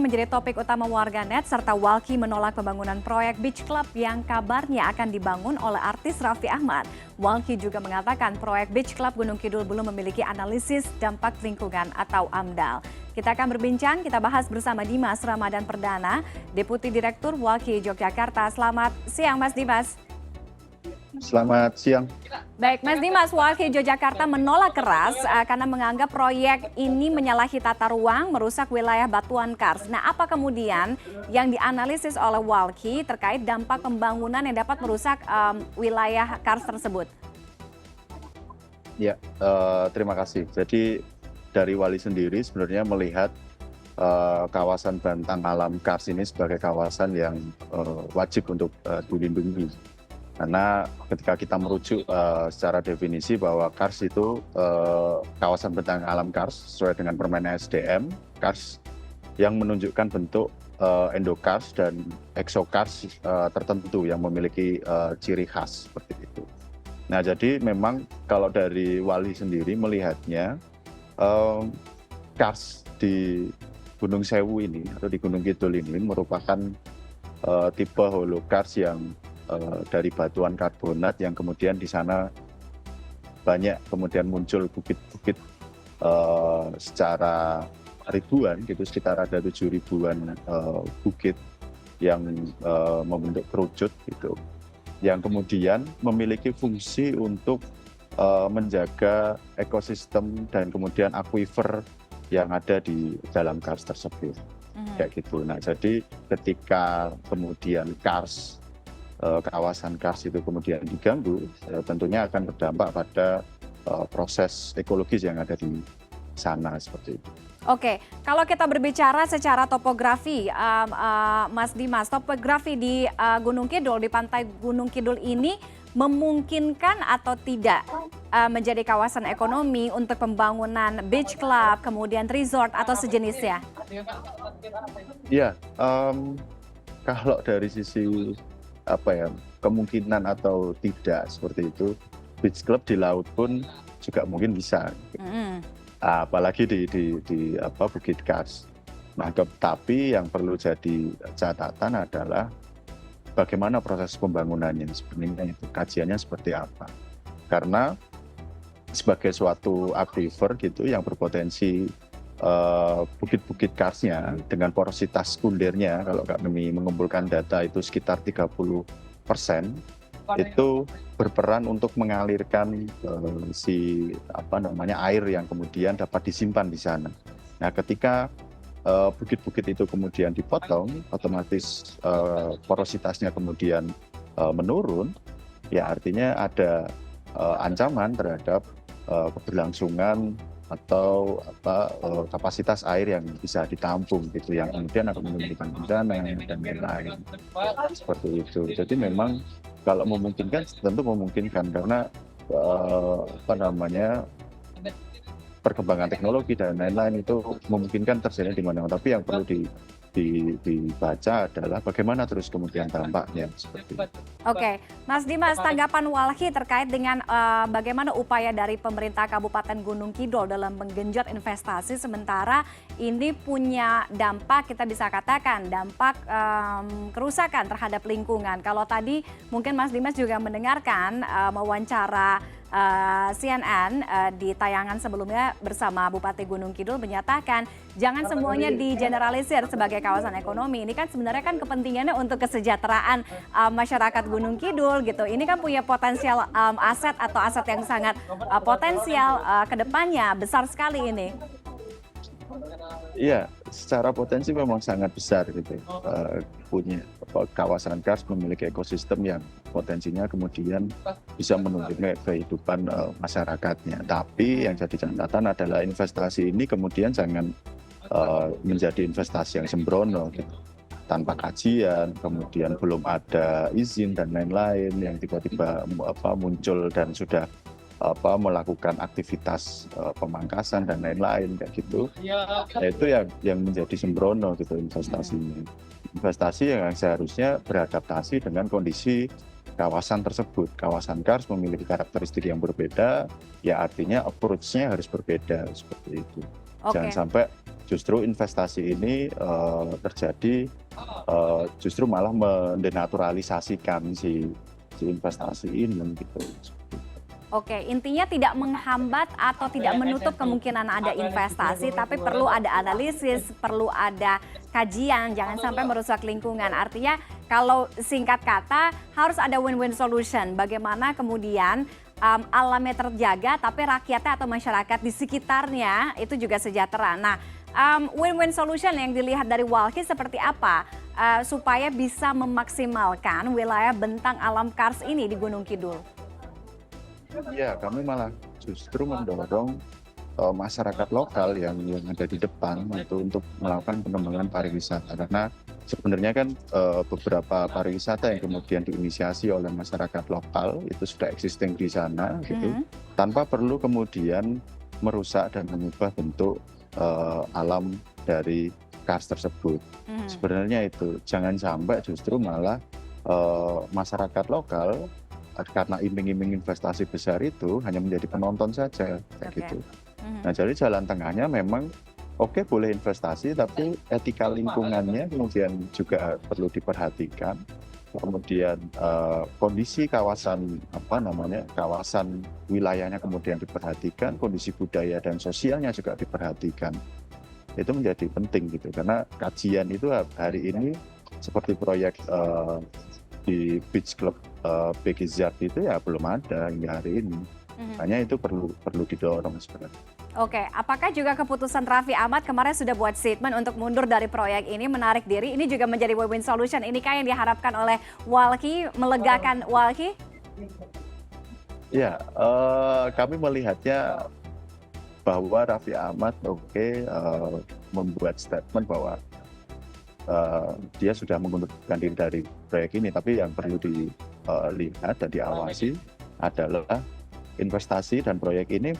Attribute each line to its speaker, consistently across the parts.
Speaker 1: menjadi topik utama warganet serta Walki menolak pembangunan proyek Beach Club yang kabarnya akan dibangun oleh artis Raffi Ahmad. Walki juga mengatakan proyek Beach Club Gunung Kidul belum memiliki analisis dampak lingkungan atau AMDAL. Kita akan berbincang, kita bahas bersama Dimas Ramadan Perdana, Deputi Direktur Walki Yogyakarta. Selamat siang Mas Dimas.
Speaker 2: Selamat siang.
Speaker 1: Baik, Mas Dimas, Walki Yogyakarta menolak keras karena menganggap proyek ini menyalahi tata ruang, merusak wilayah Batuan Kars. Nah, apa kemudian yang dianalisis oleh Walki terkait dampak pembangunan yang dapat merusak wilayah Kars tersebut?
Speaker 2: Ya, terima kasih. Jadi dari Wali sendiri sebenarnya melihat kawasan Bantang Alam Kars ini sebagai kawasan yang wajib untuk dilindungi. Karena ketika kita merujuk secara definisi bahwa Kars itu kawasan bentang alam Kars sesuai dengan Permen SDM, Kars yang menunjukkan bentuk endokars dan eksokars tertentu yang memiliki ciri khas seperti itu. Nah, jadi memang kalau dari Wali sendiri melihatnya Kars di Gunung Sewu ini atau di Gunung Kidul ini merupakan tipe holokars yang dari batuan karbonat yang kemudian di sana banyak kemudian muncul bukit-bukit secara ribuan gitu, sekitar ada 7.000-an bukit yang membentuk kerucut gitu, yang kemudian memiliki fungsi untuk menjaga ekosistem dan kemudian akuifer yang ada di dalam Kars tersebut. Kayak gitu. Nah, jadi ketika kemudian kawasan Kars itu kemudian diganggu, tentunya akan berdampak pada proses ekologis yang ada di sana seperti itu.
Speaker 1: Oke, kalau kita berbicara secara topografi, Mas Dimas, topografi di Gunung Kidul, di pantai Gunung Kidul ini memungkinkan atau tidak menjadi kawasan ekonomi untuk pembangunan beach club, kemudian resort atau sejenisnya?
Speaker 2: Iya, kalau dari sisi kemungkinan atau tidak seperti itu, beach club di laut pun juga mungkin bisa. Apalagi di Bukit Kars. Nah, tapi yang perlu jadi catatan adalah bagaimana proses pembangunannya sebenarnya, itu kajiannya seperti apa. Karena sebagai suatu aquifer gitu yang berpotensi bukit-bukit Karsnya dengan porositas sekundernya, kalau kami mengumpulkan data itu sekitar 30%, itu berperan untuk mengalirkan air yang kemudian dapat disimpan di sana. Nah, ketika bukit-bukit itu kemudian dipotong, otomatis porositasnya kemudian menurun, ya artinya ada ancaman terhadap keberlangsungan atau kapasitas air yang bisa ditampung gitu, yang kemudian akan menimbulkan bencana dan lain-lain seperti itu. Jadi memang kalau memungkinkan tentu memungkinkan, karena perkembangan teknologi dan lain-lain itu memungkinkan terjadi di mana-mana. Tapi yang perlu dibaca adalah bagaimana terus kemudian dampaknya seperti itu.
Speaker 1: Oke, Mas Dimas, tanggapan Walki terkait dengan bagaimana upaya dari pemerintah Kabupaten Gunung Kidul dalam menggenjot investasi, sementara ini punya dampak, kita bisa katakan dampak kerusakan terhadap lingkungan. Kalau tadi mungkin Mas Dimas juga mendengarkan wawancara CNN di tayangan sebelumnya bersama Bupati Gunung Kidul menyatakan jangan semuanya digeneralisir sebagai kawasan ekonomi. Ini kan sebenarnya kan kepentingannya untuk kesejahteraan masyarakat Gunung Kidul gitu. Ini kan punya potensial aset atau aset yang sangat potensial ke depannya, besar sekali ini.
Speaker 2: Iya, secara potensi memang sangat besar gitu. Punya kawasan Kars memiliki ekosistem yang potensinya kemudian bisa menunjukkan kehidupan masyarakatnya. Tapi yang jadi catatan adalah investasi ini kemudian jangan menjadi investasi yang sembrono gitu, tanpa kajian, kemudian belum ada izin dan lain-lain yang tiba-tiba muncul dan sudah melakukan aktivitas pemangkasan dan lain-lain kayak gitu. Nah, itu yang menjadi sembrono gitu investasinya. Investasi yang seharusnya beradaptasi dengan kondisi kawasan tersebut. Kawasan Kars memiliki karakteristik yang berbeda, ya artinya approach-nya harus berbeda seperti itu. Jangan sampai justru investasi ini terjadi justru malah mendenaturalisasikan si investasi ini gitu.
Speaker 1: Oke, intinya tidak menghambat atau tidak menutup kemungkinan ada investasi, tapi perlu ada analisis, perlu ada kajian, jangan sampai merusak lingkungan. Artinya kalau singkat kata harus ada win-win solution. Bagaimana kemudian alamnya terjaga, tapi rakyatnya atau masyarakat di sekitarnya itu juga sejahtera. Nah, win-win solution yang dilihat dari Walhi seperti apa supaya bisa memaksimalkan wilayah bentang alam Kars ini di Gunung Kidul?
Speaker 2: Ya, kami malah justru mendorong masyarakat lokal yang ada di depan untuk melakukan pengembangan pariwisata. Karena sebenarnya kan beberapa pariwisata yang kemudian diinisiasi oleh masyarakat lokal itu sudah existing di sana, gitu, tanpa perlu kemudian merusak dan mengubah bentuk alam dari Kars tersebut. Sebenarnya itu jangan sampai justru malah masyarakat lokal karena iming-iming investasi besar itu hanya menjadi penonton saja, kayak gitu. Nah, jadi jalan tengahnya memang oke, boleh investasi, tapi etika lingkungannya kemudian juga perlu diperhatikan. Kemudian kondisi kawasan kawasan wilayahnya kemudian diperhatikan, kondisi budaya dan sosialnya juga diperhatikan. Itu menjadi penting gitu, karena kajian itu hari ini seperti proyek di Beach Club BGZ itu ya belum ada hingga hari ini. Hanya itu perlu didorong sebenarnya.
Speaker 1: Oke, apakah juga keputusan Raffi Ahmad kemarin sudah buat statement untuk mundur dari proyek ini, menarik diri, ini juga menjadi win-win solution? Inikah yang diharapkan oleh Walhi, melegakan Walhi?
Speaker 2: Ya, kami melihatnya bahwa Raffi Ahmad membuat statement bahwa dia sudah mengundurkan diri dari proyek ini, tapi yang perlu dilihat dan diawasi adalah investasi dan proyek ini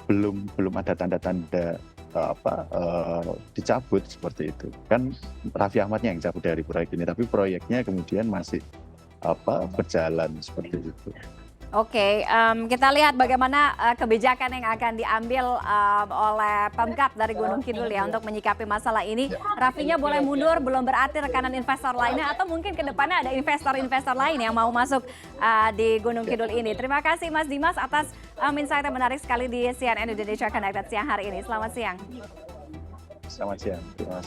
Speaker 2: belum ada tanda-tanda dicabut seperti itu. Kan Raffi Ahmadnya yang cabut dari proyek ini, tapi proyeknya kemudian masih berjalan seperti itu.
Speaker 1: Oke, kita lihat bagaimana kebijakan yang akan diambil oleh Pemkab dari Gunung Kidul ya untuk menyikapi masalah ini. Raffinya boleh mundur, belum berarti rekanan investor lainnya atau mungkin ke depannya ada investor-investor lain yang mau masuk di Gunung Kidul ini. Terima kasih Mas Dimas atas insight yang menarik sekali di CNN Indonesia Connected siang hari ini. Selamat siang.
Speaker 2: Selamat siang.